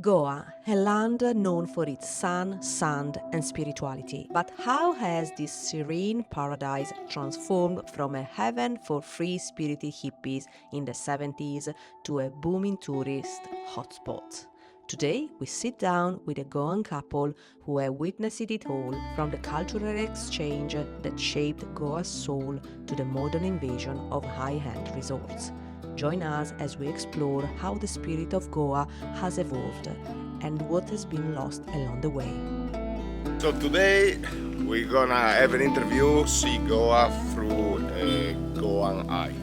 Goa, a land known for its sun, sand, and spirituality. But how has this serene paradise transformed from a heaven for free-spirited hippies in the 70s to a booming tourist hotspot? Today, we sit down with a Goan couple who have witnessed it all, from the cultural exchange that shaped Goa's soul to the modern invasion of high-end resorts. Join us as we explore how the spirit of Goa has evolved and what has been lost along the way. So today we're gonna have an interview, see Goa through a Goan eye.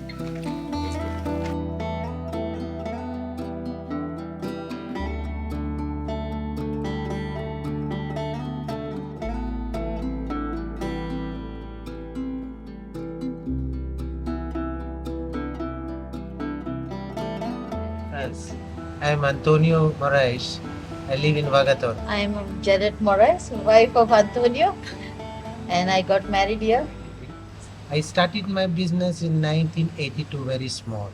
Yes. I'm Antonio Moraes. I live in Vagator. I'm Janet Morris, wife of Antonio, and I got married here. I started my business in 1982, very small.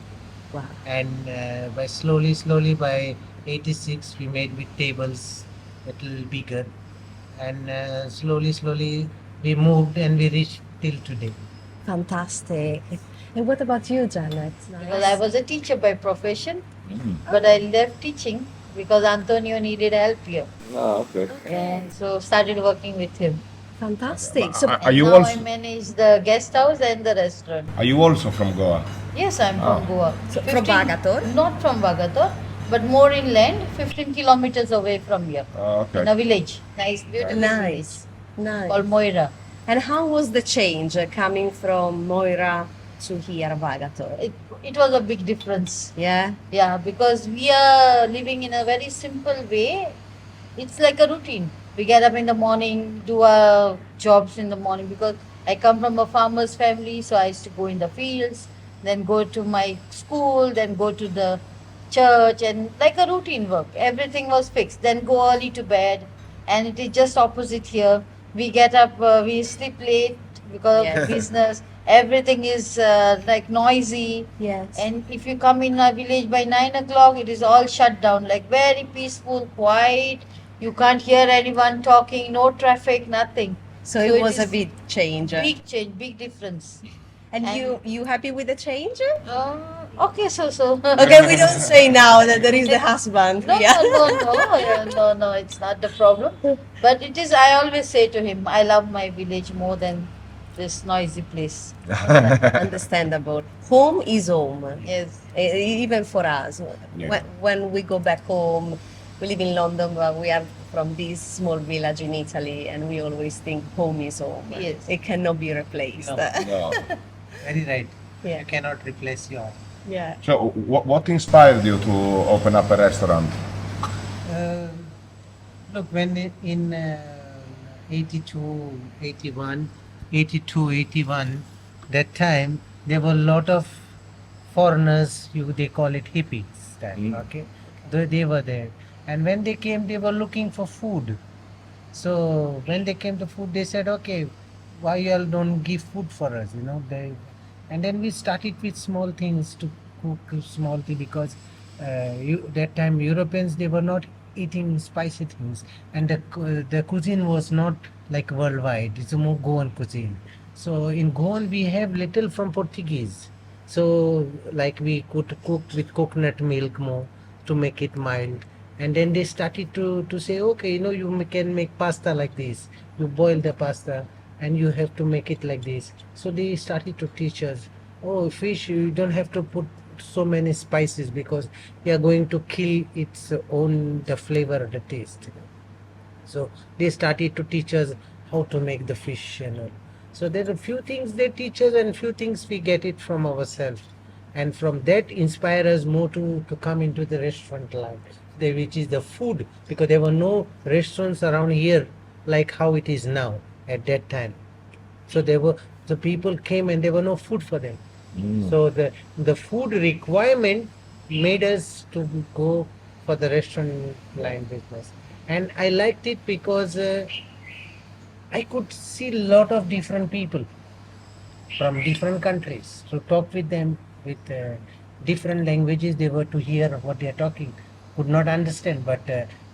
Wow. And by slowly, by 86, we made with tables a little bigger. And slowly, we moved and we reached till today. Fantastic. And what about you, Janet? Well, I was a teacher by profession, but I left teaching because Antonio needed help here. Oh, okay. And so started working with him. Fantastic. So, Are And you now I also manage the guest house and the restaurant. are you also from Goa? Yes, I'm from Goa. So from Vagator? Not from Vagator, but more inland, 15 kilometers away from here. Okay. In a village. Nice, beautiful nice. village Nice. called Moira. And how was the change coming from Moira to here, Vagator? It was a big difference. Yeah? Yeah, because we are living in a very simple way. It's like a routine. We get up in the morning, do our jobs in the morning because I come from a farmer's family, so I used to go in the fields, then go to my school, then go to the church, and like a routine work. Everything was fixed. Then go early to bed, and it is just opposite here. We get up, we sleep late because Yes. of business. Everything is like noisy. Yes. And if you come in a village by 9 o'clock, it is all shut down, like very peaceful, quiet. You can't hear anyone talking, no traffic, nothing. so it was a is big change. Big change, big difference. And you happy with the change? Okay, so. Okay, we don't say now that there is the husband. No, yeah. no, it's not the problem. But it is, I always say to him, I love my village more than this noisy place. Understandable. Home is home. Yes. Even for us. Yeah. When we go back home, we live in London, but we are from this small village in Italy, and we always think home is home. Yes. It cannot be replaced. No. No. Very right. Yeah. You cannot replace your. Yeah. So what inspired you to open up a restaurant? Uh, Look, when in 82, 81, that time there were a lot of foreigners, they call it hippies, okay? They were there. And when they came, they were looking for food. So when they came to food, they said, okay, why you all don't give food for us, and then we started with small things to cook small thing because that time Europeans, they were not eating spicy things, and the cuisine was not like worldwide. It's a more Goan cuisine. So in Goan we have little from Portuguese. So like we could cook with coconut milk more to make it mild. And then they started to say, okay, you can make pasta like this. You boil the pasta and you have to make it like this. So they started to teach us, oh, fish, you don't have to put so many spices because you are going to kill its own, the flavor, the taste. So they started to teach us how to make the fish and all. So there are a few things they teach us and few things we get it from ourselves. And from that inspire us more to come into the restaurant line, which is the food, because there were no restaurants around here like how it is now at that time. So the people came and there were no food for them. So the food requirement made us to go for the restaurant line business. And I liked it because I could see a lot of different people from different countries. So talk with them with different languages, they were to hear what they are talking. could not understand, but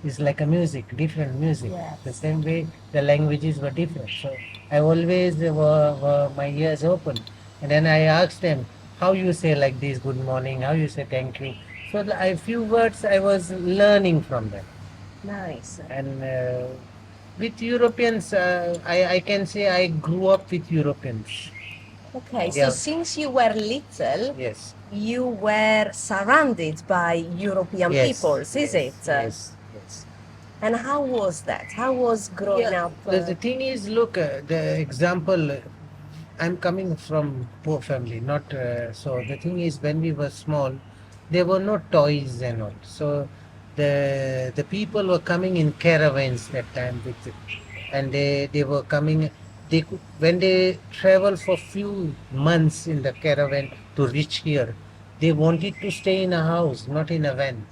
it's like a music, different music. Yes. The same way the languages were different. So I always were my ears open, and then I asked them how you say like this, good morning, how you say thank you. So a few words I was learning from them, Nice. and with Europeans, I can say I grew up with Europeans. Okay, so Yeah. since you were little, Yes. you were surrounded by European Yes. peoples, is it? Yes. Yes. And how was that? How was growing up? The thing is, look, the example, I'm coming from poor family, not so. The thing is, when we were small, there were no toys and all. So the people were coming in caravans that time with, and they were coming. When they travel for few months in the caravan to reach here, they wanted to stay in a house, not in a van.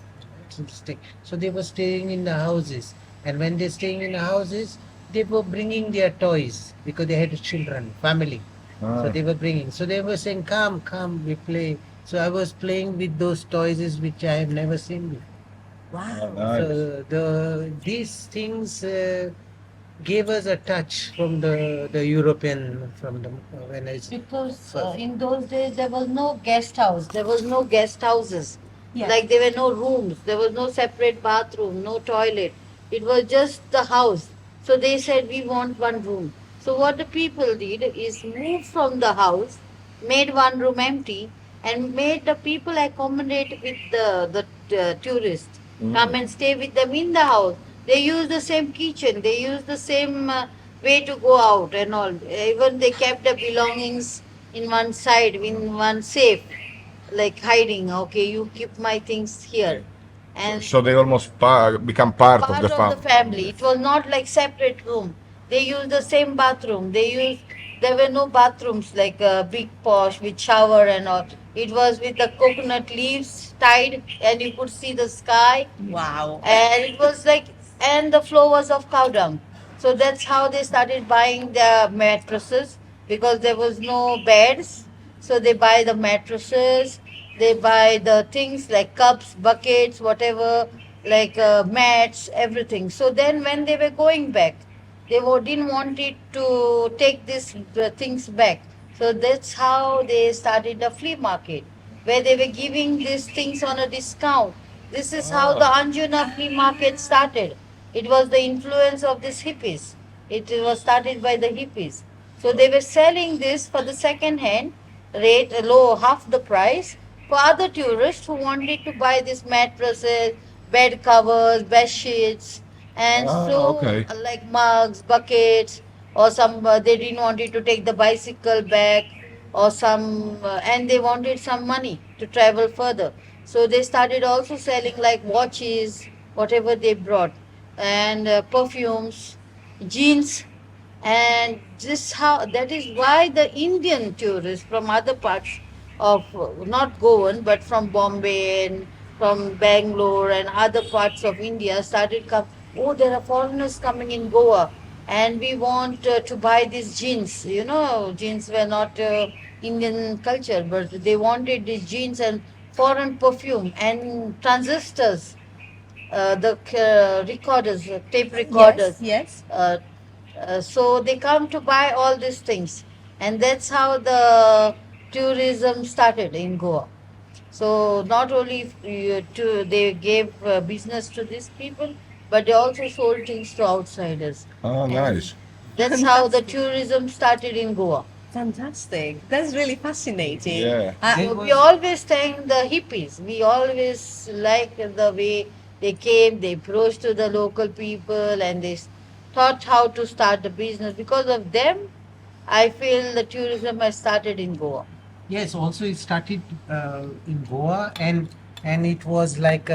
So they were staying in the houses, and when they're staying in the houses, they were bringing their toys because they had children, family. So they were bringing. So they were saying, "Come, come, we play." So I was playing with those toys which I have never seen before. Wow. So these things gave us a touch from the European from the when I Because first. in those days there was no guest house, there was no guest houses. Yes. Like there were no rooms, there was no separate bathroom, no toilet. It was just the house. So they said we want one room. So what the people did is move from the house, made one room empty, and made the people accommodate with the tourists. Come and stay with them in the house. They use the same kitchen, they use the same way to go out and all. Even they kept the belongings in one side, in one safe, like hiding. Okay, you keep my things here. And So they almost become part of the family. family. It was not like separate room. They used the same bathroom. There were no bathrooms like a big posh with shower and all. It was with the coconut leaves tied, and you could see the sky. Wow. And it was like, and the floor was of cow dung. So that's how they started buying their mattresses, because there was no beds. So they buy the mattresses, they buy the things like cups, buckets, whatever, like mats, everything. So then when they were going back, didn't want it to take these things back. So that's how they started the flea market, where they were giving these things on a discount. This is how the Anjuna flea market started. It was the influence of these hippies. It was started by the hippies. So they were selling this for the second hand rate, low, half the price, for other tourists who wanted to buy these mattresses, bed covers, bed sheets, and like mugs, buckets, or some they didn't wanted to take the bicycle back, or some and they wanted some money to travel further. So they started also selling like watches, whatever they brought, and perfumes, jeans, and this how that is why the Indian tourists from other parts of not Goan but from Bombay and from Bangalore and other parts of India started come. Oh, there are foreigners coming in Goa, and we want to buy these jeans. You know, jeans were not Indian culture, but they wanted these jeans and foreign perfume and transistors, the recorders, tape recorders. Yes. So they come to buy all these things, and that's how the tourism started in Goa. So not only they gave business to these people, but they also sold things to outsiders. Oh, And nice. that's how the tourism started in Goa. Fantastic. That's really fascinating. Yeah. We always thank the hippies. We always like the way they came, they approached to the local people, and they taught how to start the business. Because of them, I feel the tourism has started in Goa. Yes, also it started in Goa, and it was like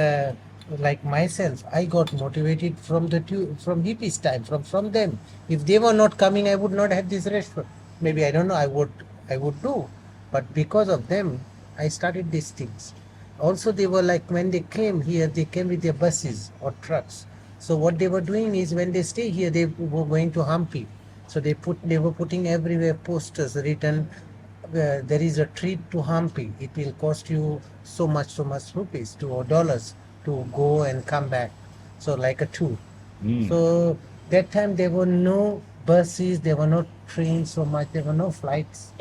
myself. I got motivated from from hippies time, from them. If they were not coming, I would not have this restaurant. Maybe I don't know. I would do, but because of them, I started these things. Also, they were like when they came here, they came with their buses or trucks. So what they were doing is when they stay here, they were going to Hampi. So they were putting everywhere posters written, there is a treat to Hampi. It will cost you so much rupees to or dollars to go and come back. So like a tour. So that time there were no buses, there were no trains so much, there were no flights.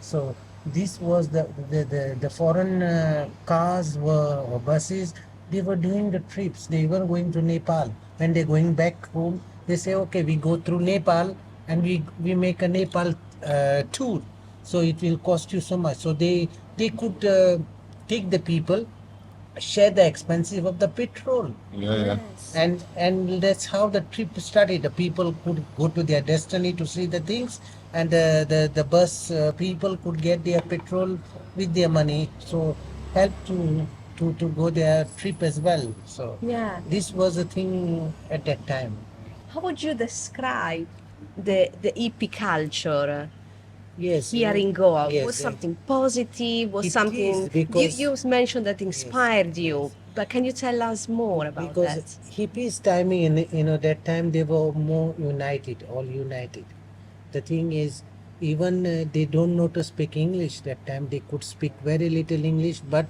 So this was the foreign cars were or buses. They were doing the trips. They were going to Nepal. When they're going back home, they say, okay, we go through Nepal and we make a Nepal tour. So it will cost you so much. So they could take the people, share the expenses of the petrol, and that's how the trip started. The people could go to their destiny to see the things, and the bus people could get their petrol with their money, so help to go their trip as well. So Yeah. this was a thing at that time. How would you describe the hippie culture Yes, here in Goa? yes, Was something positive? Was it something is, because you mentioned that inspired you? But can you tell us more about because that? hippies time, that time they were more united, all united. The thing is, even they don't know to speak English. That time they could speak very little English, but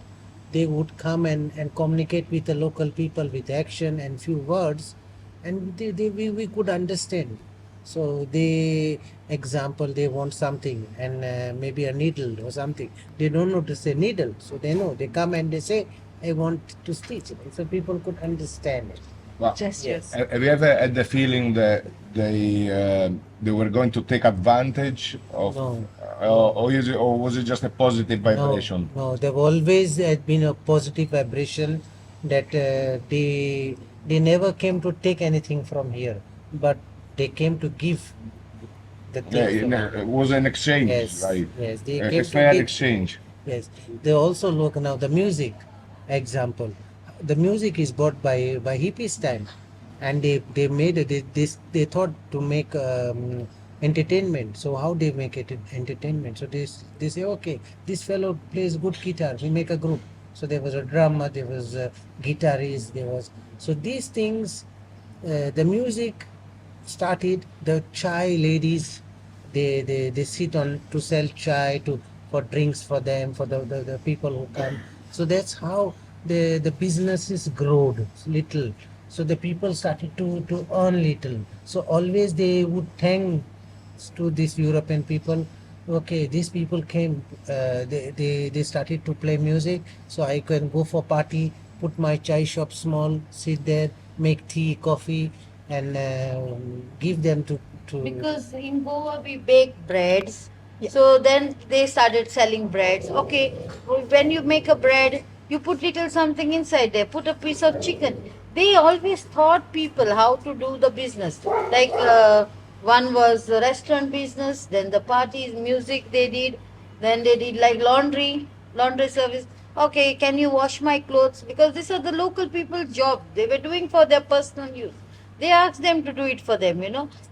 they would come and communicate with the local people with action and few words, and we could understand. So they, example, they want something, and maybe a needle or something. They don't know to say needle, so they know. They come and they say, I want to stitch it. So people could understand it. Well, Gestures. have you ever had the feeling that they were going to take advantage of, No. or was it just a positive vibration? No, there always has been a positive vibration that they never came to take anything from here, but they came to give the Yeah, things. it was an exchange, Yes, right? yes, they A came to fair give. exchange. Yes, they also look now the music. Example, the music is bought by hippies time, and they made it. They thought to make entertainment. So how they make it entertainment? So they say, okay, this fellow plays good guitar. We make a group. So there was a drummer, there was a guitarist, there was, so these things. The music started. The chai ladies, they sit on to sell chai to for drinks for them, for the people who come. So that's how the businesses growed little. So the people started to earn little. So always they would thank to these European people. Okay, these people came, they started to play music, so I can go for party, put my chai shop small, sit there, make tea, coffee, and give them to Because in Goa we bake breads. So then they started selling breads. Okay, when you make a bread, you put little something inside there, put a piece of chicken. They always taught people how to do the business. Like one was the restaurant business, then the parties, music they did, then they did like laundry service. Okay, can you wash my clothes? Because these are the local people's job. They were doing for their personal use. They asked them to do it for them.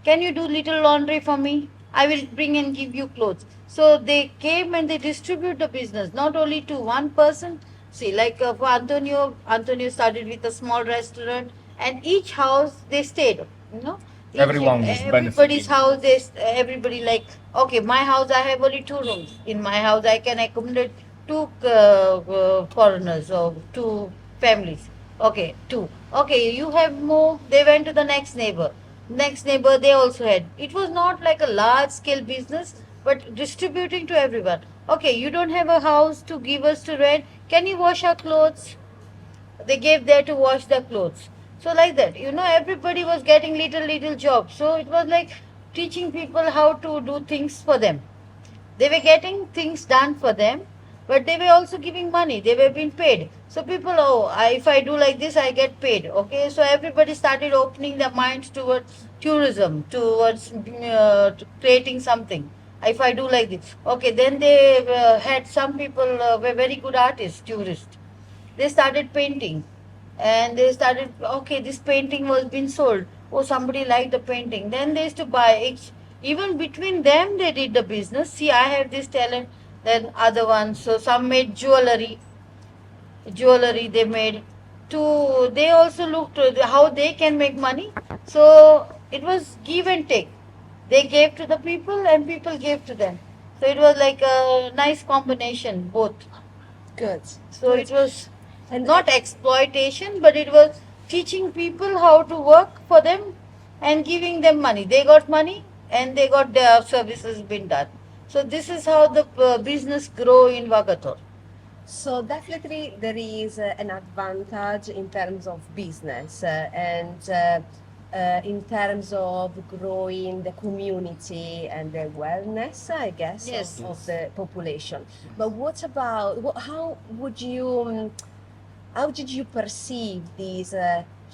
Can you do little laundry for me? I will bring and give you clothes. So they came and they distribute the business, not only to one person. See, like for Antonio started with a small restaurant, and each house they stayed. You know, Everyone was everybody's benefiting. house. Everybody like, okay, my house I have only 2 rooms. In my house I can accommodate two foreigners or two families. Okay, two. Okay, you have more. They went to the next neighbor. Next neighbor, they also had. It was not like a large scale business, but distributing to everyone. Okay, you don't have a house to give us to rent. Can you wash our clothes? They gave there to wash their clothes. So like that, everybody was getting little jobs. So it was like teaching people how to do things for them. They were getting things done for them, but they were also giving money. They were being paid. So people, if I do like this, I get paid. Okay, so everybody started opening their minds towards tourism, towards creating something. If I do like this, okay, then they had some people were very good artists, tourists. They started painting, and they started, okay, this painting was being sold. Oh, somebody liked the painting. Then they used to buy it. Even between them, they did the business. See, I have this talent, then other ones. So some made jewelry they made. They also looked how they can make money. So it was give and take. They gave to the people, and people gave to them. So it was like a nice combination, both. Good. So it was And Not exploitation, but it was teaching people how to work for them and giving them money. They got money and they got their services been done. So this is how the business grow in Vagator. so definitely there is an advantage in terms of business and in terms of growing the community and the wellness, I guess, Yes. of the population. But what about how did you perceive this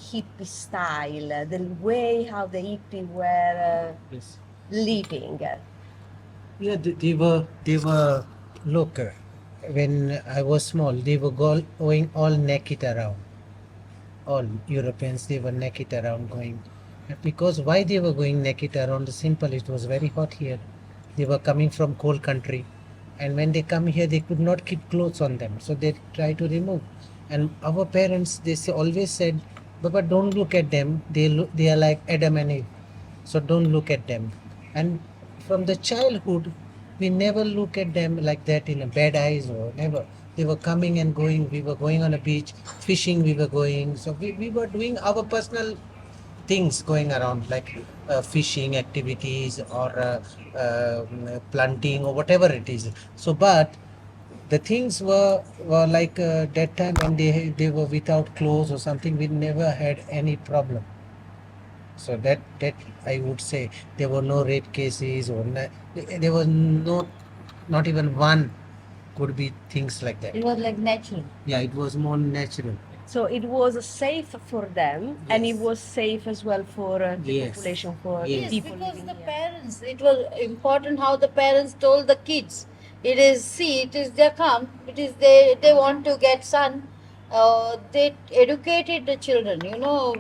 hippie style, the way how the hippie were Yes. living? Yeah, they were look. When I was small, they were going all naked around. All Europeans, they were naked around going. Because why they were going naked around? Simple. It was very hot here. They were coming from cold country, and when they come here, they could not keep clothes on them, so they try to remove. And our parents, always said, "Baba, don't look at them. They are like Adam and Eve, so don't look at them." And from the childhood, we never look at them like that in a bad eyes or never. They were coming and going. We were going on a beach, fishing. We were going. So we were doing our personal things going around like fishing activities or planting or whatever it is. So, but the things were like that time when they were without clothes or something. We never had any problem. So that I would say there were no rape cases or there was not even one could be things like that. It was like natural. Yeah, it was more natural. So it was safe for them, and it Yes. was safe as well for the Yes. population, for Yes. people Because living the here. parents, it was important how the parents told the kids. It is, see, it is their come, it is they want to get sun. They educated the children,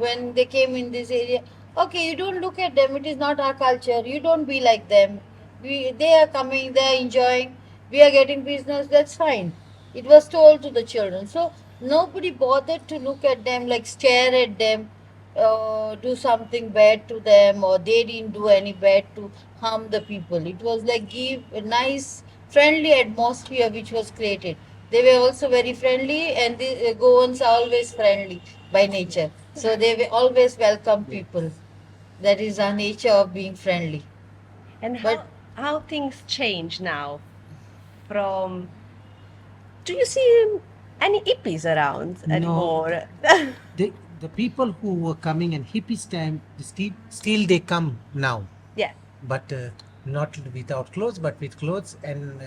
when they came in this area. Okay, you don't look at them, it is not our culture, you don't be like them. They are coming, they are enjoying, we are getting business, that's fine. It was told to the children. So nobody bothered to look at them, like stare at them, do something bad to them, or they didn't do any bad to harm the people. It was like give a nice, friendly atmosphere which was created. They were also very friendly, and the Goans are always friendly by nature. So they will always welcome people. That is our nature of being friendly. And But how things change now from do you see any hippies around No. anymore? The people who were coming in hippies time still they come now, Yeah. but not without clothes but with clothes, and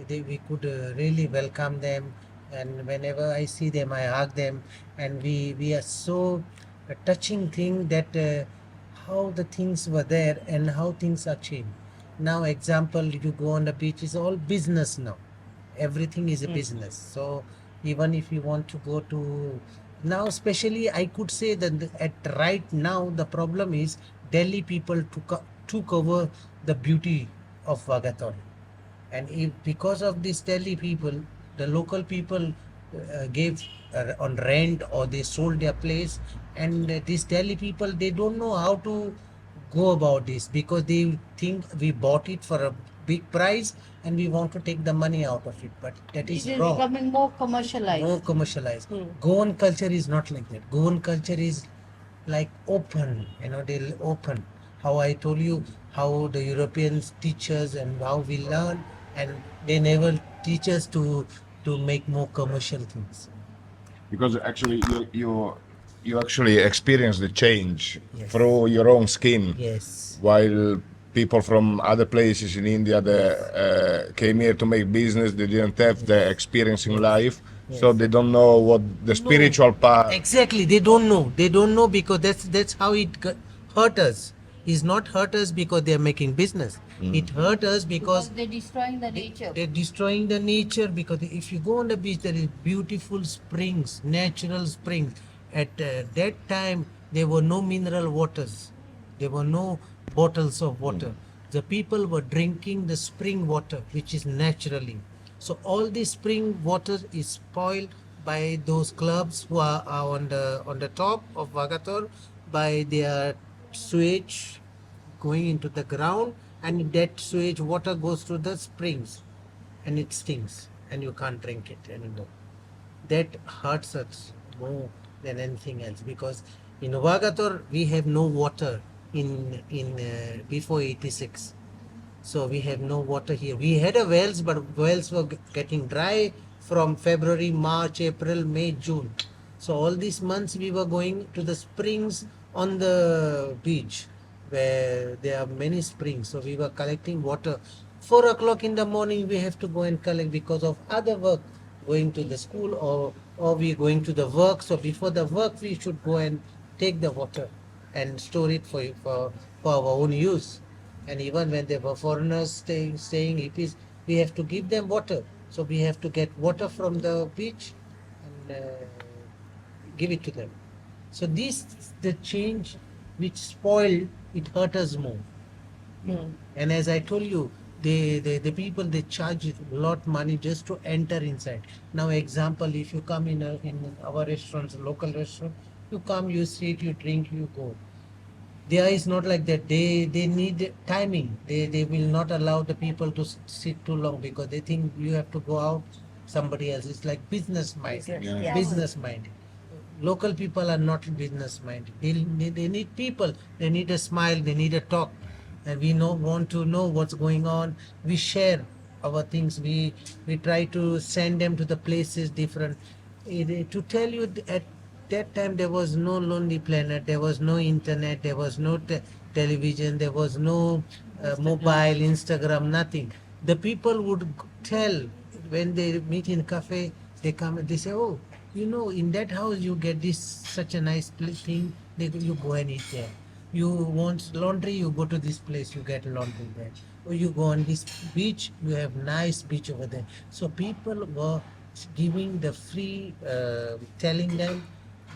we could really welcome them, and whenever I see them I hug them, and we are so a touching thing that how the things were there and how things are changed now. Example, you go on the beach, is all business now. Everything is a business. So even if you want to go to now, especially I could say that at right now the problem is Delhi people took over the beauty of Vagator, and if because of this Delhi people, the local people gave on rent or they sold their place, and these Delhi people, they don't know how to go about this because they think we bought it for a big price and we want to take the money out of it, but that it is is wrong. becoming more commercialized. More commercialized. Goan culture is not like that. Goan culture is like open, they'll open. How I told you, how the Europeans teach us and how we learn, and they never teach us to make more commercial things. Because actually you actually experience the change Yes. through your own skin. Yes. While people from other places in India that came here to make business, they didn't have the experience in life, so they don't know what the spiritual part. Exactly, they don't know. They don't know because that's how it hurt us. It's not hurt us because they are making business. It hurt us because They're destroying the nature. they're destroying the nature. Because if you go on the beach, there is beautiful springs, natural springs. At that time, there were no mineral waters. There were no bottles of water. The people were drinking the spring water, which is naturally. So all the spring water is spoiled by those clubs who are on the top of Vagator, by their sewage going into the ground, and that sewage water goes to the springs, and it stinks, and you can't drink it anymore. that hurts us more than anything else, because in Vagator we have no water in before 86. So we have no water here. We had a wells, but wells were getting dry from February, March, April, May, June. So all these months we were going to the springs on the beach where there are many springs. So we were collecting water. 4 o'clock in the morning we have to go and collect because of other work, going to the school or we going to the work. So before the work we should go and take the water and store it for our own use. And even when there were foreigners staying hippies, we have to give them water. So we have to get water from the beach and give it to them. So this the change which spoiled, it hurt us more. And as I told you, the people, they charge a lot money just to enter inside. Now example, if you come in our restaurants, local restaurant, you come, you sit, you drink, you go. There is not like that. They need timing. They will not allow the people to sit too long because they think you have to go out somebody else. It's like business mind. Yeah. Business mind. Local people are not business minded. They need people. They need a smile. They need a talk. And we want to know what's going on. We share our things. We try to send them to the places different. To tell you, at that time there was no Lonely Planet. There was no internet. There was no television. There was no mobile, Instagram, nothing. The people would tell when they meet in cafe. They come and they say, "Oh, you know, in that house you get this such a nice thing. You go and eat there. You want laundry, you go to this place, you get laundry there. Or you go on this beach, you have nice beach over there." So people were giving the free, telling them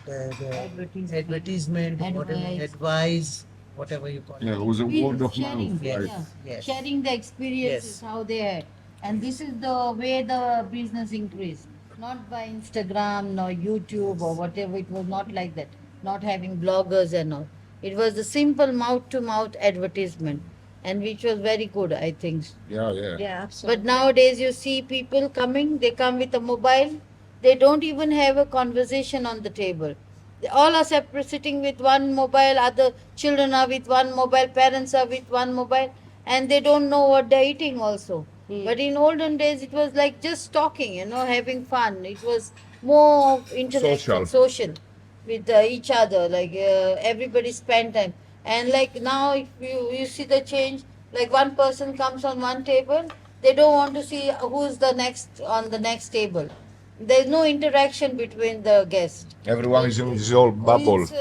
the advertisement, whatever, advice, whatever you call Yeah, it. it was a word of Sharing, mouth. Right? yeah. Yes. Sharing the experiences, Yes. how they had. And this is the way the business increased. Not by Instagram, nor YouTube or whatever. It was not like that. Not having bloggers and all. It was a simple mouth to mouth advertisement. And which was very good, I think. Yeah, yeah. Yeah, absolutely. But nowadays you see people coming, they come with a mobile, they don't even have a conversation on the table. They all are separate, sitting with one mobile, other children are with one mobile, parents are with one mobile, and they don't know what they're eating also. But in olden days it was like just talking, having fun. It was more intellectual, social with each other, like everybody spend time. And like now if you see the change, like one person comes on one table, they don't want to see who's the next on the next table. There's no interaction between the guests. Everyone is in his own bubble. It's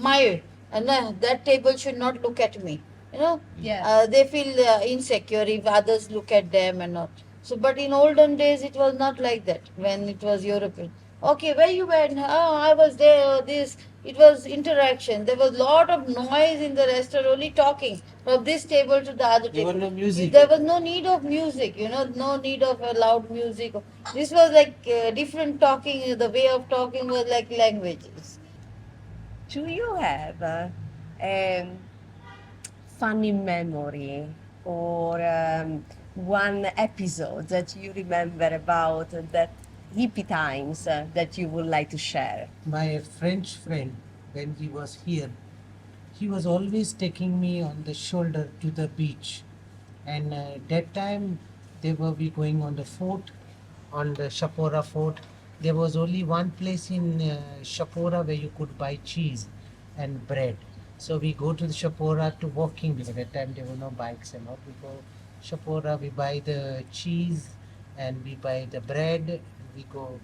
my and that table should not look at me. Yeah. They feel insecure if others look at them and all. So, but in olden days it was not like that. When it was European, okay, where you went? Oh, I was there. This. It was interaction. There was lot of noise in the restaurant, only talking from this table to the other There table. were no music. There was no need of music. No need of loud music. This was like different talking. The way of talking was like languages. Do you have a funny memory or one episode that you remember about that hippie times that you would like to share? My French friend, when he was here, he was always taking me on the shoulder to the beach. And that time they were we going on the fort, on the Shapora fort. There was only one place in Shapora where you could buy cheese and bread. So we go to the Shapora to walking, because at that time there were no bikes and all. We go Shapora, we buy the cheese and we buy the bread. We go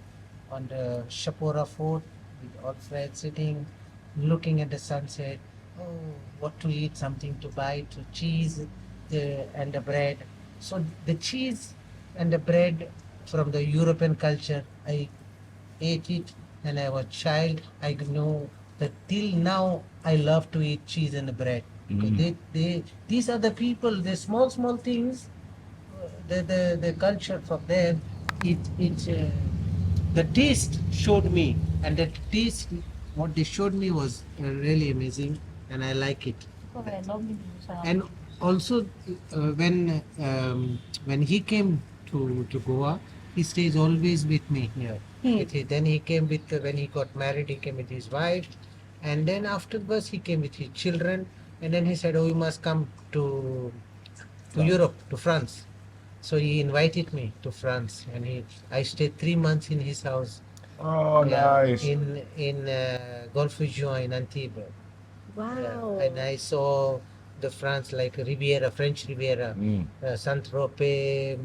on the Shapora fort with all friends sitting, looking at the sunset. Oh, what to eat, something to buy, to cheese and the bread. So the cheese and the bread from the European culture, I ate it when I was a child. I know that till now I love to eat cheese and bread. Because these are the people, the small things, the culture from there. The taste showed me, and the taste what they showed me was really amazing, and I like it. And also when he came to Goa, He stays always with me here. Then he came with, when he got married, he came with his wife. And then afterwards, he came with his children. And then he said, oh, you must come to Europe, to France. So he invited me to France. And I stayed 3 months in his house. Oh, nice. In Golfe Juan in Antibes. Wow. And I saw the France, like Riviera, French Riviera, Saint-Tropez,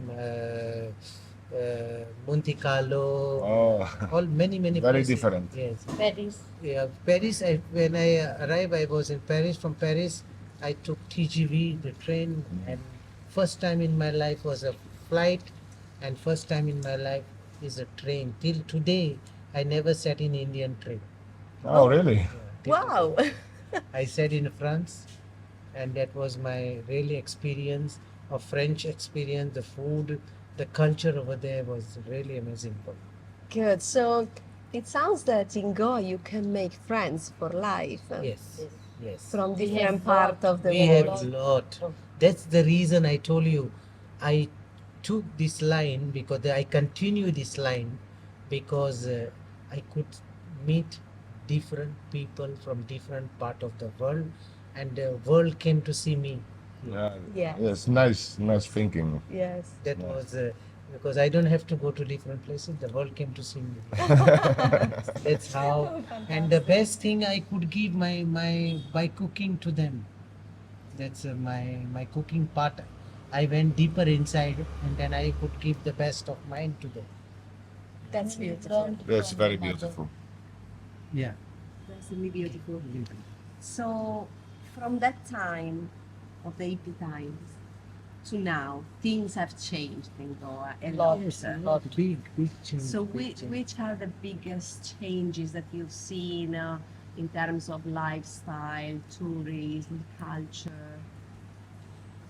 Monte Carlo, Oh, all many very places. different. Yes. Paris. Yeah, Paris. When I arrived, I was in Paris. From Paris, I took TGV, the train, and first time in my life was a flight, and first time in my life is a train. Till today, I never sat in Indian train. Oh, really? Yeah, till Wow. today. I sat in France, and that was my really experience of French experience. The food, the culture over there was really amazing for me. Good. So it sounds that in Goa you can make friends for life Yes, yes. from We different have part of the We have world. a lot. That's the reason I told you I took this line, because I continue this line because I could meet different people from different part of the world, and the world came to see me. Yeah. Yes. Yes, nice thinking. Yes. That Yeah. was because I don't have to go to different places. The world came to see me. That's how. And the best thing I could give my by cooking to them. That's my cooking part. I went deeper inside, and then I could give the best of mine to them. That's beautiful. That's very beautiful. Yeah. That's really beautiful. So from that time of the hippie times to now, things have changed in Goa a lot. Big change. So big change. which are the biggest changes that you've seen in terms of lifestyle, tourism, culture?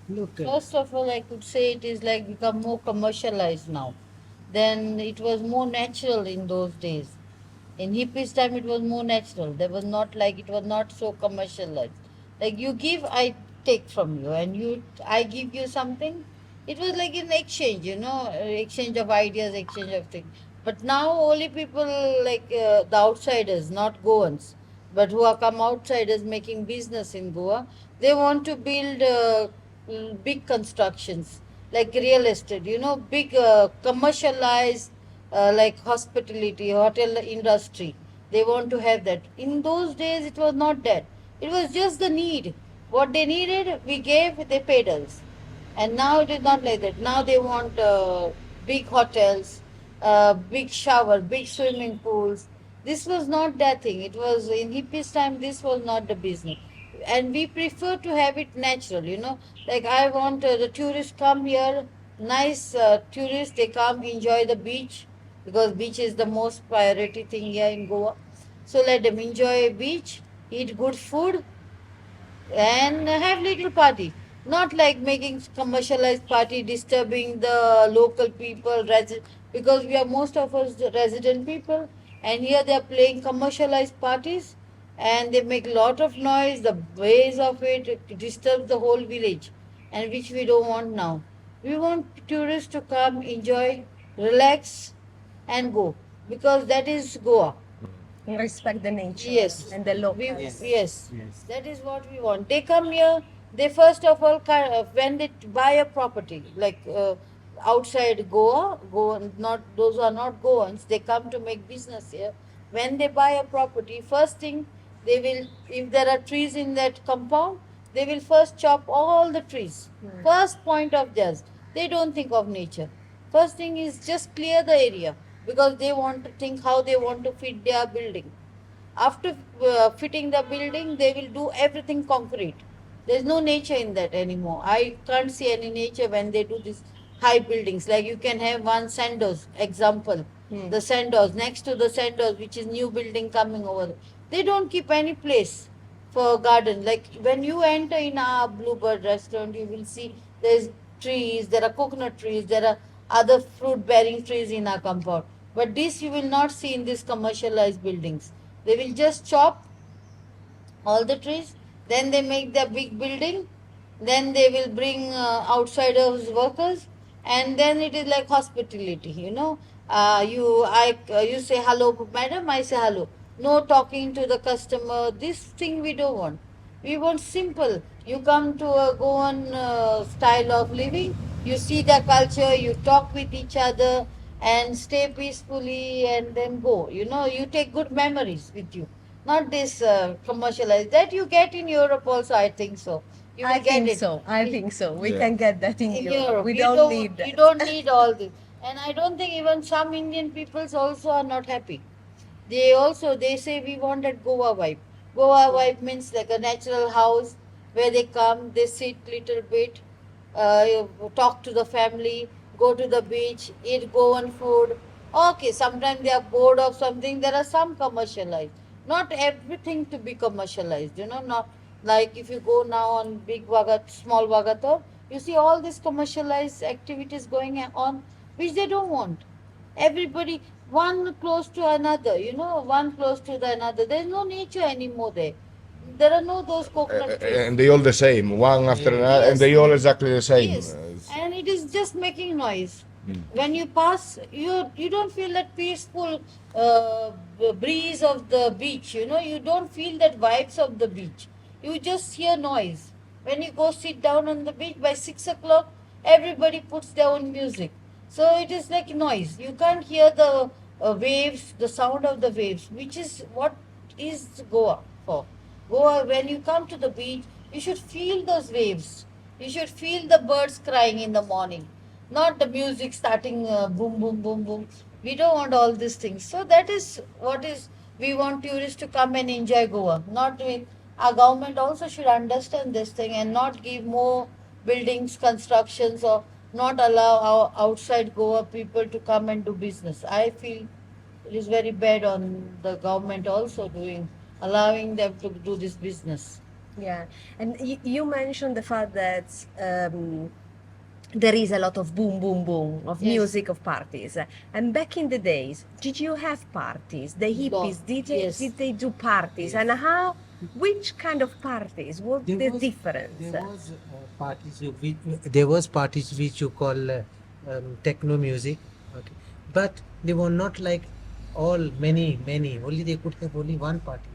Look, First of all, I could say it is like become more commercialized now. Then it was more natural in those days. In hippies time, it was more natural. There was not like it was not so commercialized. Like you give, I take from you, and I give you something. It was like an exchange, exchange of ideas, exchange of things. But now only people like the outsiders, not Goans, but who are come outsiders making business in Goa. They want to build big constructions like real estate, big commercialized like hospitality, hotel industry. They want to have that. In those days, it was not that. It was just the need. What they needed, we gave, they paid us. And now it is not like that. Now they want big hotels, big shower, big swimming pools. This was not that thing. It was in hippies time. This was not the business, and we prefer to have it natural. Like I want the tourists come here. Nice tourists, they come enjoy the beach, because beach is the most priority thing here in Goa. So let them enjoy beach, eat good food, and have little party. Not like making commercialized party, disturbing the local people, because we are most of us the resident people, and here they are playing commercialized parties, and they make lot of noise. The ways of it disturbs the whole village, and which we don't want now. We want tourists to come, enjoy, relax, and go, because that is Goa. And respect the nature Yes. and the locals. Yes. Yes. That is what we want. They come here. They first of all, when they buy a property, like outside Goa, not those who are not Goans, they come to make business here. When they buy a property, first thing they will, if there are trees in that compound, they will first chop all the trees. First point of theirs, they don't think of nature. First thing is just clear the area, because they want to think how they want to fit their building. After fitting the building, they will do everything concrete. There's no nature in that anymore. I can't see any nature when they do this high buildings. Like you can have one Sandoz example, the Sandoz next to the Sandoz, which is new building coming over. They don't keep any place for garden. Like when you enter in our Bluebird restaurant, you will see there's trees, there are coconut trees, there are other fruit bearing trees in our compound. But this you will not see in these commercialized buildings. They will just chop all the trees, then they make their big building, then they will bring outsiders workers, And then it is like hospitality, you know. You say hello madam, I say hello. No talking to the customer. This thing we don't want. We want simple. You come to a Goan style of living, you see the culture, you talk with each other and stay peacefully and then go. You know, you take good memories with you. Not this commercialized. That you get in Europe also, I think so. You will I get think it. so. I think so. We Yeah. can get that in In Europe. Europe. We You don't need you that. don't need all this. And I don't think even some Indian peoples also are not happy. They say we want that Goa vibe. Goa vibe means like a natural house where they come, they sit little bit, talk to the family, go to the beach, eat Goan food. Okay, sometimes they are bored of something. There are some commercialized. Not everything to be commercialized. You know, not like if you go now on big small Vagator, you see all these commercialized activities going on, which they don't want. Everybody one close to another, you know, one close to the another. There's no nature anymore there. There are no those coconut trees. And they all the same, one after another, and Yes, they all exactly the same. yes, and it is just making noise. When you pass, you don't feel that peaceful breeze of the beach. You know, you don't feel that vibes of the beach. You just hear noise. When you go sit down on the beach by 6 o'clock, everybody puts their own music. So it is like noise. You can't hear the waves, the sound of the waves, which is what is Goa for. Goa, when you come to the beach, you should feel those waves. You should feel the birds crying in the morning, not the music starting boom, boom, boom, boom. We don't want all these things. So that is what is we want tourists to come and enjoy Goa. Not with our government also should understand this thing and not give more buildings, constructions, or not allow our outside Goa people to come and do business. I feel it is very bad on the government also doing allowing them to do this business. Yeah, and you mentioned the fact that there is a lot of boom, boom, boom of Yes. music of parties. And back in the days, did you have parties? The hippies, Yes. did they do parties? And how? Which kind of parties? What's the difference? There was parties. There was parties which you call techno music, okay, but they were not like all many. Only they could have only one party.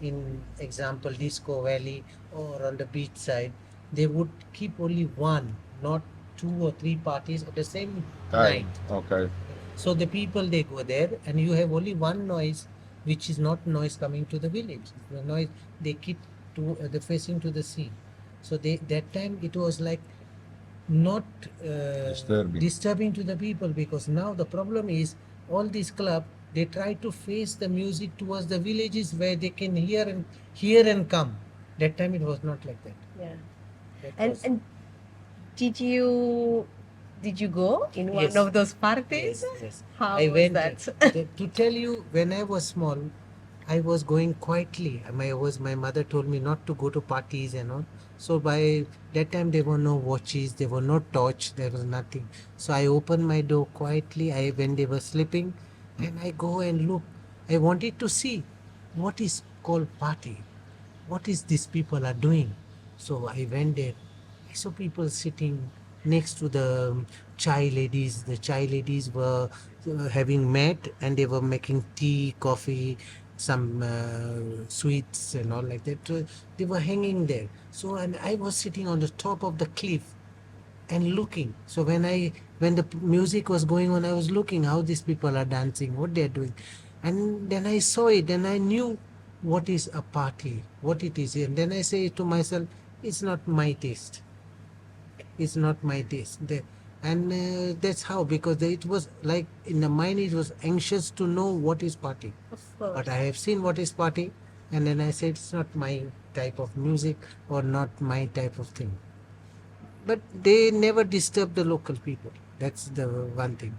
In example, Disco Valley or on the beach side, they would keep only one, not 2 or 3 parties at the same night. Okay. So the people they go there, and you have only one noise, which is not noise coming to the village. The noise they keep to the facing to the sea. So that time it was like not disturbing to the people, because now the problem is all these club they try to face the music towards the villages where they can hear and come. That time it was not like that. Yeah. That And was- and did you go in one Yes. of those parties? Yes. How I was went that? to tell you, when I was small, I was going quietly. My mother told me not to go to parties and all. So by that time there were no watches, there were no torch, there was nothing. So I opened my door quietly. When they were sleeping, and I go and look. I wanted to see what is called party. What is these people are doing? So I went there. I saw people sitting next to the chai ladies. The chai ladies were having mat, and they were making tea, coffee, some sweets and all like that. So they were hanging there. So and I was sitting on the top of the cliff and looking. So when the music was going on, I was looking how these people are dancing, what they are doing, and then I saw it, and I knew what is a party, what it is, and then I say to myself, it's not my taste. It's not my taste. And that's how, because it was like in the mind, it was anxious to know what is party. Of course. But I have seen what is party, and then I said it's not my type of music or not my type of thing. But they never disturb the local people. That's the one thing.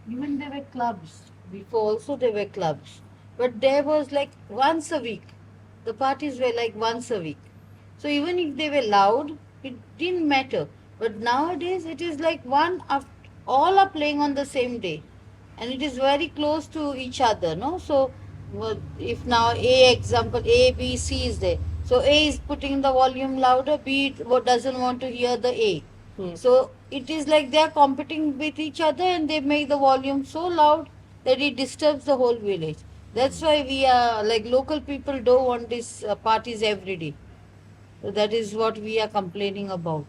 Even there were clubs. Before also there were clubs. But there was like once a week. The parties were like once a week. So even if they were loud, it didn't matter. But nowadays it is like all are playing on the same day. And it is very close to each other, no? So if now A, B, C is there. So A is putting the volume louder, B doesn't want to hear the A. So it is like they are competing with each other and they make the volume so loud that it disturbs the whole village. That's why we are like local people don't want these parties every day. So that is what we are complaining about.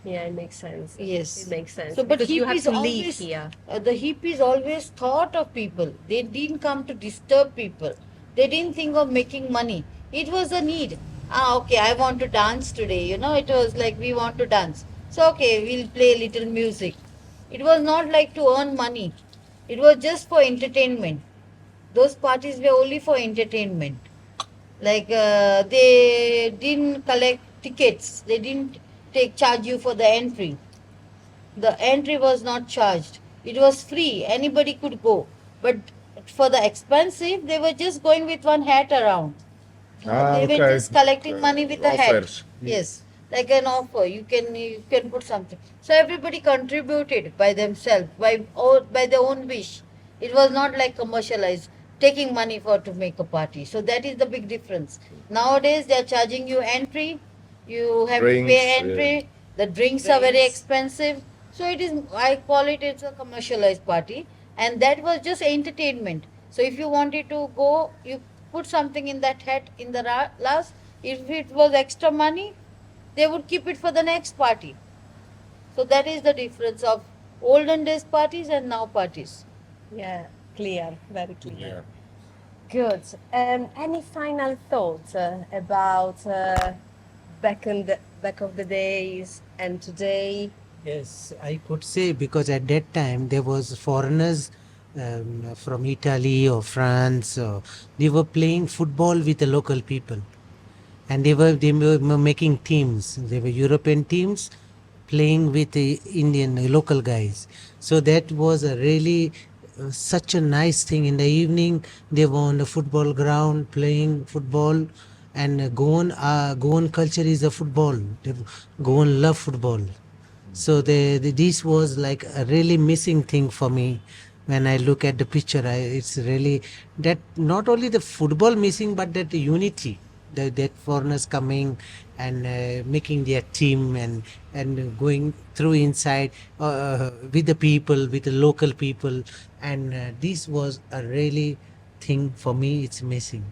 Yeah, it makes sense. Yes. It makes sense. So, but Because you have hippies to live always, here. the hippies always thought of people. They didn't come to disturb people. They didn't think of making money. It was a need. Ah, okay, I want to dance today. You know, it was like we want to dance. So, okay, we'll play little music. It was not like to earn money. It was just for entertainment. Those parties were only for entertainment. Like they didn't collect tickets. They didn't take charge you for the entry. The entry was not charged. It was free. Anybody could go. But for the expensive, they were just going with one hat around. They were Okay. just collecting money with a hat. Offers. Yes, like an offer. You can put something. So everybody contributed by themselves, by their own wish. It was not like commercialized, taking money for to make a party. So that is the big difference. Nowadays they are charging you entry. You have to Drinks, pay entry. The drinks are very Drinks. expensive. So it is. I call it's a commercialized party, and that was just entertainment. So if you wanted to go, you put something in that hat in the last. If it was extra money, they would keep it for the next party. So that is the difference of olden days parties and now parties. Yeah, clear, very clear. Yeah. Good. Any final thoughts about back of the days and today? Yes, I could say, because at that time there was foreigners from Italy or France, or they were playing football with the local people, and they were making teams. They were European teams playing with the Indian local guys. So that was a really such a nice thing. In the evening, they were on the football ground playing football. And Goan culture is a football. Goan love football. So this was like a really missing thing for me. When I look at the picture, it's really that not only the football missing, but that unity, that foreigners coming and making their team, and going through inside with the people, with the local people, and this was a really thing for me. It's missing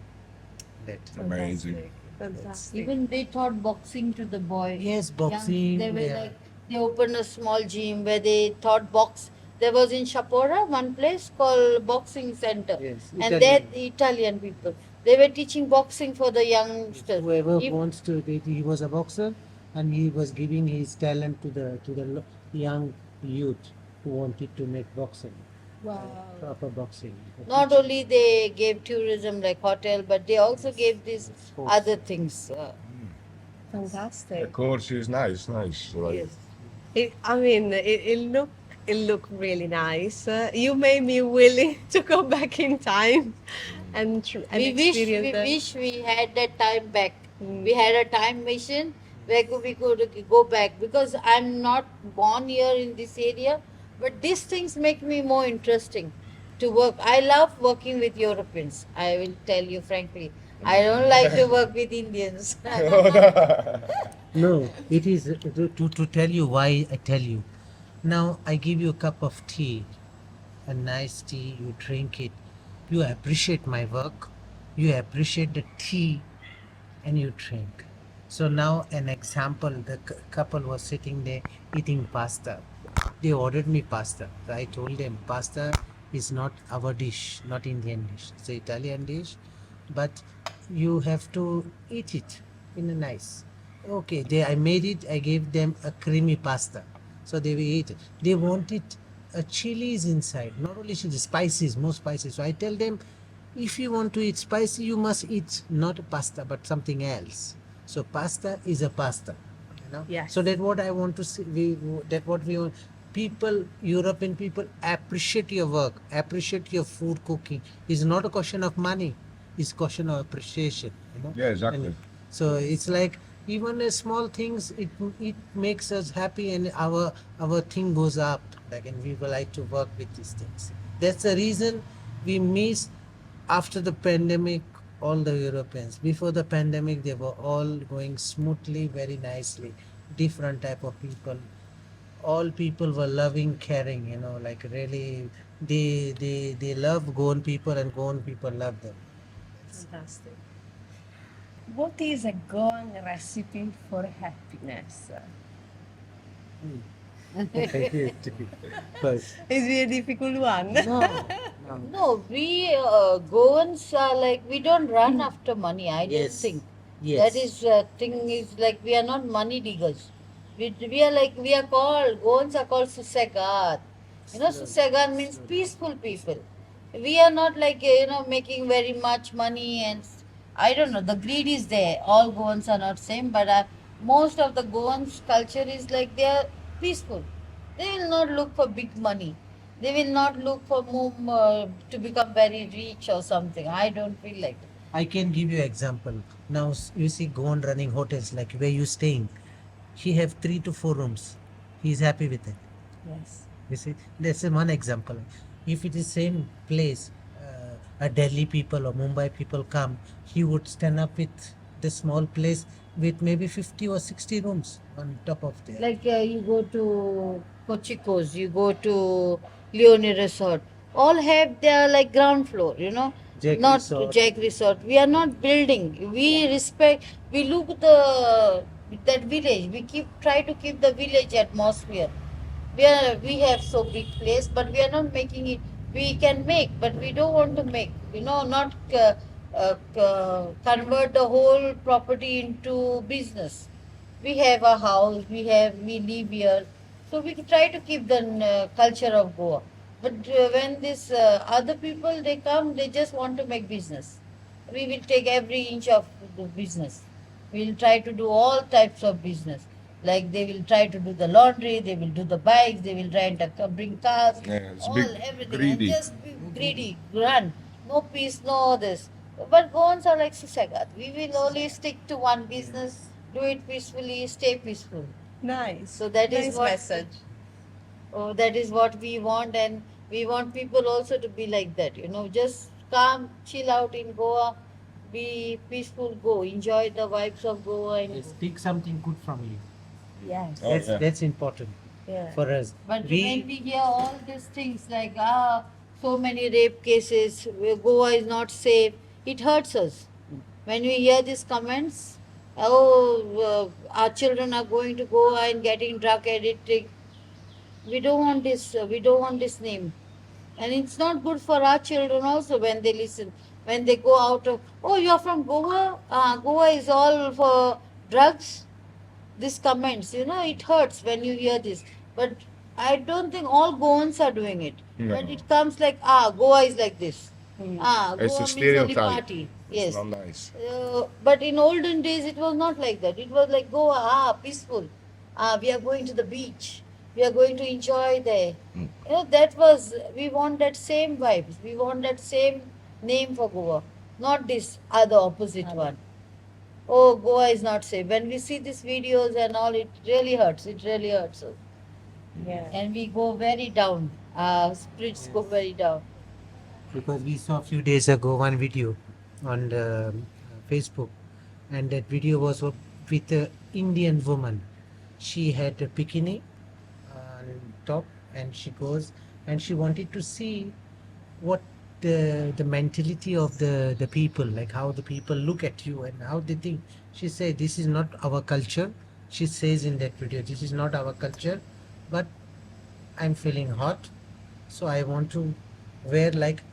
that. Amazing. Fantastic. Even they taught boxing to the boy. Yes, Young, boxing. they were Yeah. like they opened a small gym where they taught box. There was in Shapora one place called Boxing Center, Yes, and Italian. there the Italian people they were teaching boxing for the youngsters. Whoever If- wants to, he was a boxer, and he was giving his talent to the young youth who wanted to make boxing, proper boxing. not only they gave tourism like hotel, but they also gave these Sports. other things. The Fantastic. course is nice. Like, Yes. I mean, it look really nice. You made me willing to go back in time and We experience that. wish we had that time back. Mm. We had a time machine where we could go back, because I'm not born here in this area, but these things make me more interesting to work. I love working with Europeans. I will tell you frankly. I don't like to work with Indians. No, it is to tell you why I tell you. Now I give you a cup of tea, a nice tea. You drink it. You appreciate my work. You appreciate the tea, and you drink. So now an example, the couple was sitting there eating pasta. They ordered me pasta. So I told them pasta is not our dish, not Indian dish. It's an Italian dish, but you have to eat it in a nice. Okay, I made it. I gave them a creamy pasta, so they will eat it. They wanted chilies inside, not only chili, spices, more spices. So I tell them, if you want to eat spicy, you must eat not pasta but something else. So pasta is a pasta, you know. Yes. So that what I want to see. That what we want. People, European people appreciate your work, appreciate your food cooking. It's not a question of money. It's question of appreciation. You know. yeah, exactly. And so it's like even a small things. It makes us happy, and our thing goes up. Like, and we would like to work with these things. That's the reason we miss after the pandemic all the Europeans. Before the pandemic, they were all going smoothly, very nicely. Different type of people. all people were loving, caring, you know, like really they love Goan people and Goan people love them. Fantastic. What is a Goan recipe for happiness? But Is it a difficult one? no, no. No, we Goans are like we don't run after money. I don't Yes. think Yes. that is thing is like we are not money diggers. We are like we are called Goans are called Susegat. You know, Susegat means peaceful people. We are not like making very much money and I don't know. The greed is there. All Goans are not same, but most of the Goans culture is like they are peaceful. They will not look for big money. They will not look for more to become very rich or something. I don't feel like that. I can give you example. Now you see Goan running hotels like where you staying. He have 3 to 4 rooms. He is happy with it. Yes. You see, that's one example. If it is same place, a Delhi people or Mumbai people come, he would stand up with the small place with maybe 50 or 60 rooms on top of there. Like you go to Kochikos, you go to Leone Resort, all have their like ground floor, Jack not Resort. Jack Resort. We are not building. We respect. We look the that village. We try to keep the village atmosphere. We have so big place, but we are not making it. We can make, but we don't want to make. Not convert the whole property into business. We have a house, we live here, so we try to keep the culture of Goa. But when this other people they come, they just want to make business. We will take every inch of the business. We will try to do all types of business. Like they will try to do the laundry, they will do the bikes, they will rent bring cars, Yeah, it's all big, everything, greedy. and just be greedy, run, no peace, no this. But Goans are like Susagat. We will only stick to one business, do it peacefully, stay peaceful. Nice. So that is nice what message. that is what we want, and we want people also to be like that. Just calm, chill out in Goa, be peaceful, go enjoy the vibes of Goa, and Speak something good from you. Yes. Oh, yeah. That's important Yeah. for us. But when we hear all these things like so many rape cases, where Goa is not safe, it hurts us. When we hear these comments, our children are going to Goa and getting drug addicted. We don't want this. We don't want this name, and it's not good for our children also when they listen. When they go out of, oh, you're from Goa. Goa is all for drugs. These comments, it hurts when you hear this. But I don't think all Goans are doing it. No. But it comes like, Goa is like this. It's Goa a means only stereotype. party. It's Yes. not nice. But in olden days, it was not like that. It was like Goa, peaceful. We are going to the beach. We are going to enjoy there. That was, we want that same vibes. We want that same name for Goa, not this other opposite one. Oh, Goa is not safe. When we see these videos and all, it really hurts. It really hurts us. Yeah. And we go very down. Our spirits go very down. Because we saw a few days ago one video on the Facebook, and that video was with an Indian woman. She had a bikini on top, and she goes and she wanted to see what the mentality of the people, like how the people look at you and how they think. She said, "This is not our culture." She says in that video, "This is not our culture, but I'm feeling hot, so I want to wear like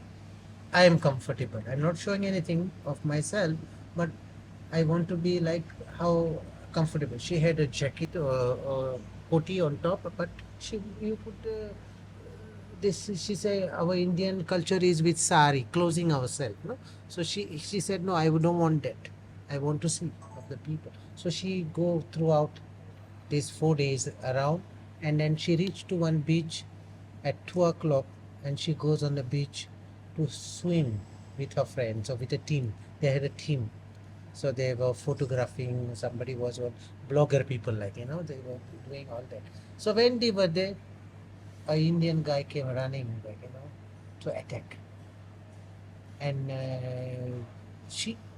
I am comfortable. I'm not showing anything of myself, but I want to be like how comfortable." She had a jacket or koti on top, but you put this. She said our Indian culture is with sari, closing ourselves. No, so she said no, I don't want that. I want to see of the people. So she go throughout these 4 days around, and then she reached to one beach at 2 o'clock, and she goes on the beach to swim with her friends or with a team. They had a team, so they were photographing. Somebody was one blogger people, like they were doing all that. So when they were there, a Indian guy came running, like to attack, and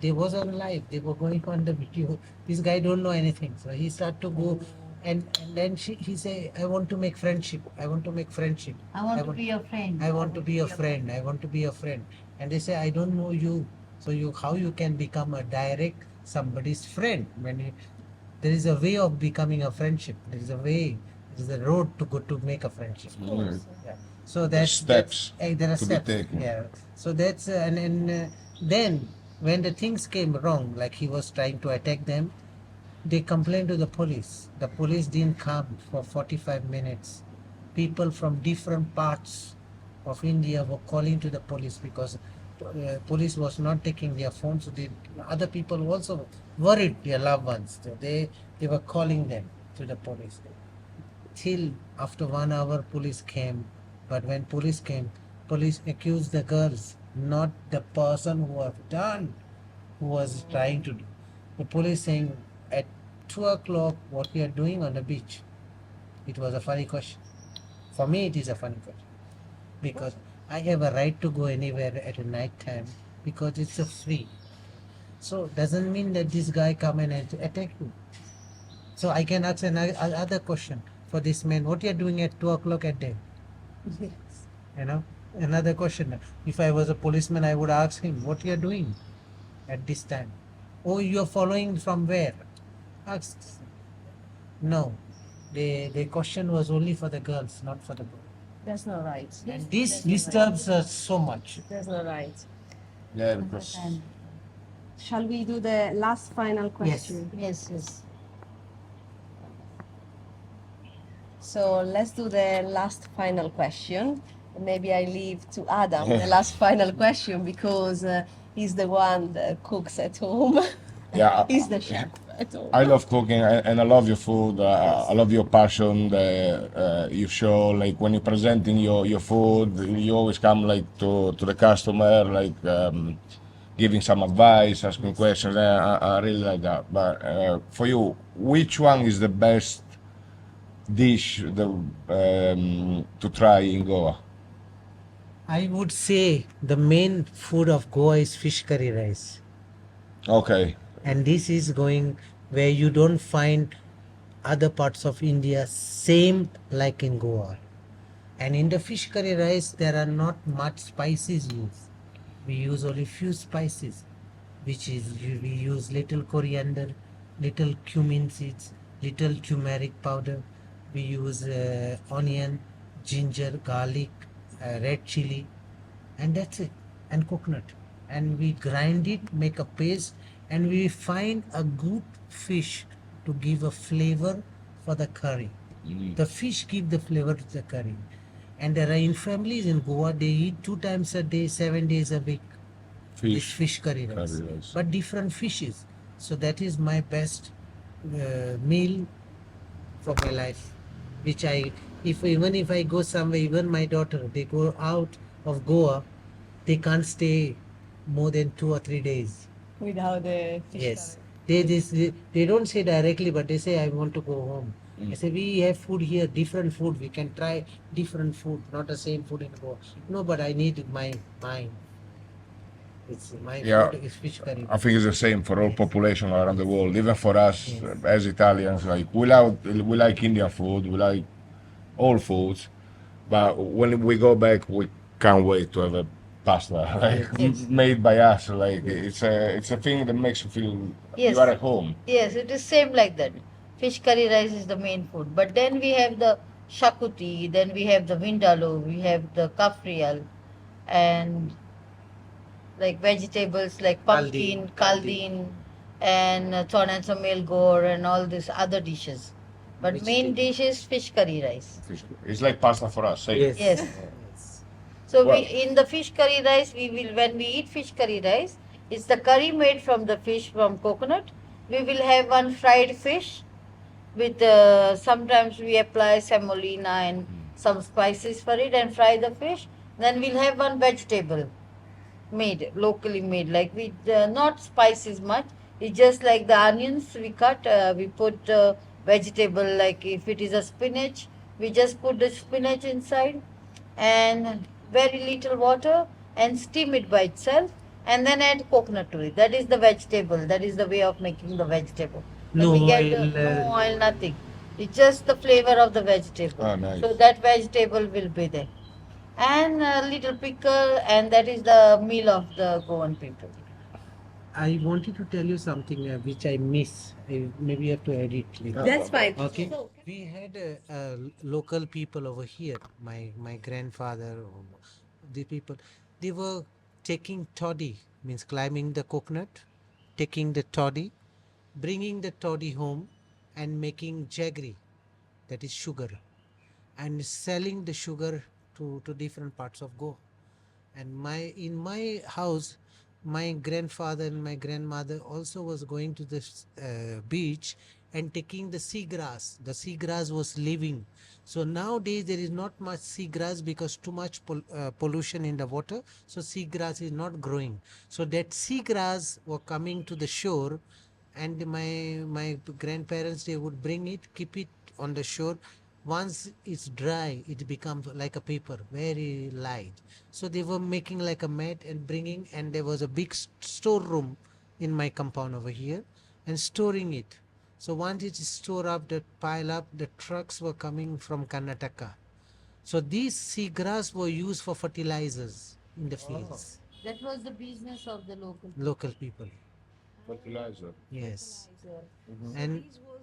they was on live. They were going on the video. This guy don't know anything, so he started to go and then he say, I want to make friendship. I want to make friendship. I want to be your friend. I want to be your friend. I want to be your friend. And they say, I don't know you. So how you can become a direct somebody's friend when there is a way of becoming a friendship. There is a way. There is a road to go to make a friendship. Yeah. So that's steps there are to be steps. taken. Yeah. So that's then when the things came wrong, like he was trying to attack them, they complained to the police. The police didn't come for 45 minutes. People from different parts of India were calling to the police because police was not taking their phones. So other people also worried their loved ones. So they were calling them to the police. Till after 1 hour, police came. But when police came, police accused the girls, not the person who have done, who was trying to do. The police saying at 2 o'clock what we are doing on the beach. It was a funny question. For me, it is a funny question because I have a right to go anywhere at a night time because it's a free. So doesn't mean that this guy come and attack you. So I can ask another question for this man. What you are doing at 2 o'clock at day? Yes. You know, another question. If I was a policeman, I would ask him, what you are doing at this time? Oh, you are following from where? Ask. No, the question was only for the girls, not for the boys. That's not right. And this disturbs us so much. That's not right. Yeah, because Shall we do the last final question? Yes, yes. So let's do the last final question. Maybe I leave to Adam the last final question because he's the one that cooks at home. yeah, He's the chef at home. I love cooking and I love your food. I love your passion. You show like when you're presenting your food, you always come like to the customer, like giving some advice, asking questions. I really like that. But for you, which one is the best dish to try in Goa? I would say the main food of Goa is fish curry rice. Okay. And this is going where you don't find other parts of India same like in Goa. And in the fish curry rice, there are not much spices used. We use only few spices, which is we use little coriander, little cumin seeds, little turmeric powder. We use onion, ginger, garlic, red chili, and that's it. And coconut. And we grind it, make a paste, and we find a good fish to give a flavor for the curry. The fish give the flavor to the curry. And there are in families in Goa, they eat 2 times a day, 7 days a week. This fish curry rice. But different fishes. So that is my best meal for my life. Which even if I go somewhere, even my daughter, they go out of Goa, they can't stay more than 2 or 3 days. Without the fish Yes. curry. They don't say directly, but they say, I want to go home. I say, we have food here, different food. We can try different food, not the same food in Goa. No, but I need mine. It's my food is fish curry. I think it's the same for all population around the world. Even for us as Italians, like we like Indian food, we like all foods, but when we go back, we can't wait to have a pasta like made by us. Like it's a thing that makes you feel Yes. you are at home. Yes, it is same like that. Fish curry rice is the main food. But then we have the shakuti, then we have the vindaloo, we have the kafrial, and like vegetables like pumpkin, kaldin, and and melgor and all these other dishes. But main dish is fish curry rice. It's like pasta for us. Same. Yes. So Well- in the fish curry rice, when we eat fish curry rice, it's the curry made from the fish from coconut. We will have one fried fish with sometimes we apply semolina and some spices for it and fry the fish. Then we'll have one vegetable made, locally made, like we not spices much. It's just like the onions we cut, we put vegetable, like if it is a spinach, we just put the spinach inside and very little water and steam it by itself and then add coconut to it. That is the vegetable. That is the way of making the vegetable. No we get oil, no oil, nothing. It's just the flavor of the vegetable. Ah, nice. So that vegetable will be there. And a little pickle, and that is the meal of the Goan people. I wanted to tell you something which I miss. Maybe you have to edit later. That's fine. Okay. So, We had local people over here. My grandfather, the people, they were taking toddy, means climbing the coconut, taking the toddy, bringing the toddy home, and making jaggery, that is sugar, and selling the sugar to different parts of Goa. And in my house, my grandfather and my grandmother also was going to the beach and taking the seagrass. The seagrass was living. So nowadays there is not much seagrass because too much pollution in the water. So seagrass is not growing. So that seagrass were coming to the shore, and my grandparents, they would bring it, keep it on the shore. Once it's dry, it becomes like a paper, very light. So they were making like a mat and bringing, and there was a big storeroom in my compound over here, and storing it. So once it is stored up, the pile up, the trucks were coming from Karnataka. So these seagrass were used for fertilizers in the fields. That was the business of the Local people. Fertilizer. Yes. so And this was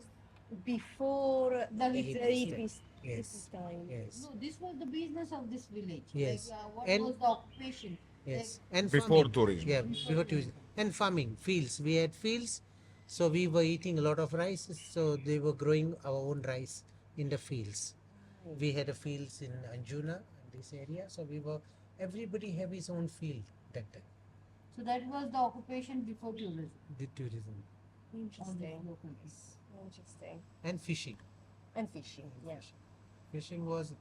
before The hippies yes. time. Yes. No, this was the business of this village. Yes. What And- was the occupation? Yes. And Before farming. tourism. Yeah, before tourism. And farming, fields. We had fields, so we were eating a lot of rice. So they were growing our own rice in the fields. We had a fields in Anjuna, in this area. So everybody have his own field that time. So that was the occupation before tourism. The tourism Interesting. Local. Interesting. and fishing. And fishing, yeah. Fishing was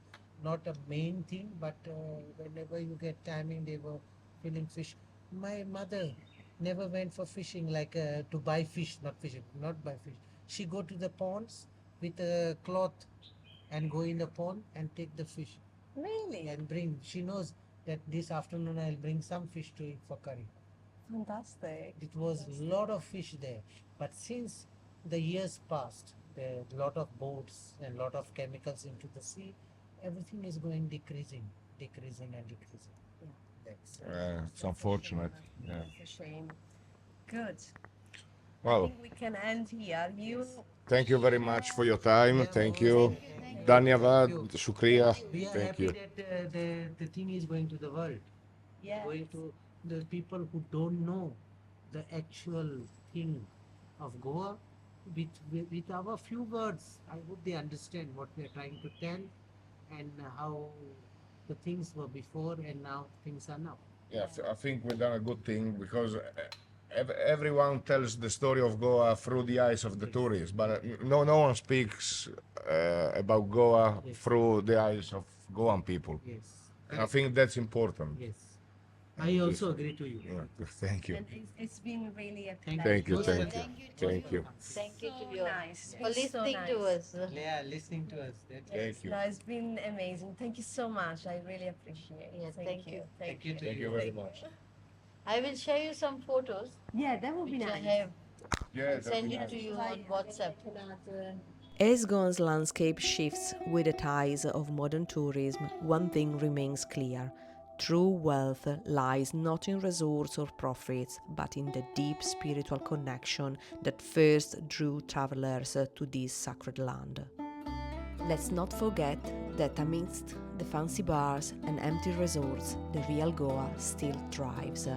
not a main thing, but whenever you get timing, they were filling fish. My mother never went for fishing, like to buy fish, not fishing, not buy fish. She go to the ponds with a cloth and go in the pond and take the fish Really? and bring. She knows that this afternoon I'll bring some fish to eat for curry. Fantastic. It was a lot of fish there, but since the years passed, there are a lot of boats and lot of chemicals into the sea, everything is going decreasing and decreasing. Yeah. That's It's unfortunate. Yeah. It's a shame. Good. I Well, think we can end here. You thank you very much for your time. Yeah, Thank no, you. thank you. Dhanyavad, Thank you. shukriya. We are Thank happy you. that the thing is going to the world, yes. going to the people who don't know the actual thing of Goa. With our few words, I hope they understand what we are trying to tell, and how the things were before and now things are now. Yeah, I think we've done a good thing because everyone tells the story of Goa through the eyes of the tourists, but no one speaks about Goa Yes. through the eyes of Goan people. Yes. And I think that's important. Yes. I also agree to you. Yeah, thank you. And it's been really a Thank pleasure. Thank you. Thank you. Thank you. Thank you. Thank you So to you nice. for It's so listening to nice. us. Yeah, listening to us. That's Thank you. No, it's been amazing. Thank you so much. I really appreciate it. Yeah, thank you. Thank you to Thank you very much. I will share you some photos Yeah, that would be which I nice. have. Yeah, Send it to you on WhatsApp. As Goan's landscape shifts with the tides of modern tourism, one thing remains clear. True wealth lies not in resource or profits, but in the deep spiritual connection that first drew travelers to this sacred land. Let's not forget that amidst the fancy bars and empty resorts, the real Goa still thrives,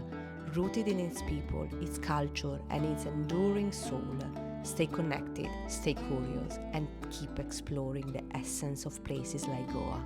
rooted in its people, its culture, and its enduring soul. Stay connected, stay curious, and keep exploring the essence of places like Goa.